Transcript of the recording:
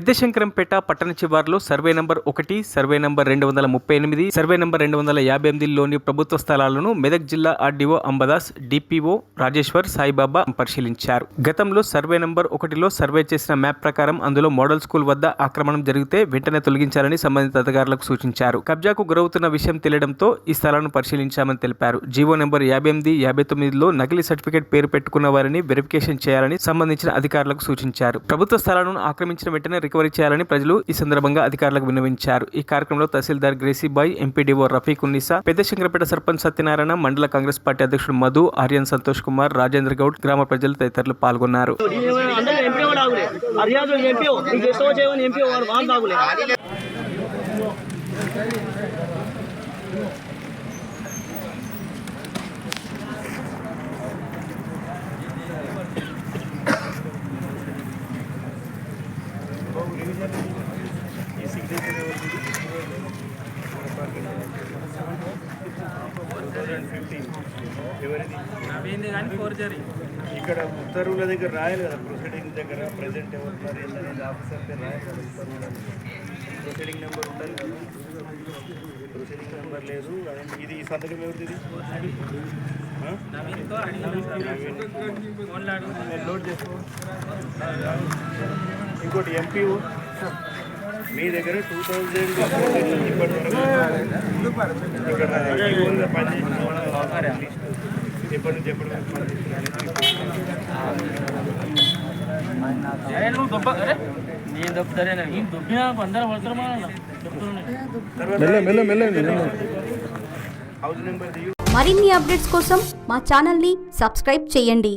పెద్దశంకరంపేట పట్టణ శివారులో survey number 1, survey number 238, survey number 258లోని ప్రభుత్వ స్థలాలను మెదక్ జిల్లా ఆర్డీఓ అంబదాస్, డిపిఓ రాజేశ్వర్, సాయిబాబా పరిశీలించారు. గతంలో సర్వే నంబర్ 1లో సర్వే చేసిన మ్యాప్ ప్రకారం అందులో మోడల్ స్కూల్ వద్ద ఆక్రమణం జరిగితే వెంటనే తొలగించాలని సంబంధిత అధికారులకు సూచించారు. కబ్జాకు గురవుతున్న విషయం తెలియడంతో ఈ స్థలాలను పరిశీలించామని తెలిపారు. జీవో నెంబర్ 58, 59లో నకిలీ సర్టిఫికేట్ పేరు పెట్టుకున్న వారిని వెరిఫికేషన్ చేయాలని సంబంధించిన అధికారులకు సూచించారు. ప్రభుత్వ స్థలాలను ఆక్రమించిన వెంటనే రికవరీ చేయాలని ప్రజలు ఈ సందర్భంగా అధికారులకు విన్నవించారు. ఈ కార్యక్రమంలో తహసీల్దార్ గ్రేసీబాయ్, ఎంపీడీఓ రఫీక్ ఉన్నీసా, పెద్దశంకరపేట సర్పంచ్ సత్యనారాయణ, మండల కాంగ్రెస్ పార్టీ అధ్యక్షుడు మధు, ఆర్యన్ సంతోష్ కుమార్, రాజేంద్ర గౌడ్, గ్రామ ప్రజలు తదితరులు పాల్గొన్నారు. ఇక్కడ ఉత్తర్వుల దగ్గర రాయాలి కదా, ప్రొసీడింగ్ దగ్గర ప్రెజెంట్ ఎవరున్నారు ఏంటనేది ఆఫీసర్ పేరు రాయాలి కదా. ప్రొసీడింగ్ నెంబర్ ఉండాలి కదా. ప్రొసీడింగ్ నెంబర్ లేదు. ఇది ఈ సంతకం ఎవరిది? నోట్ చేసుకో. ఇంకోటి ఎంపీఓ మీ దగ్గర 2000 ఇప్పటి వరకు ఇక్కడ పనిచేసిన ఎప్పటి నుంచి ఎప్పటి వరకు మరిన్ని అప్డేట్స్ కోసం మా ఛానల్ని సబ్స్క్రైబ్ చేయండి.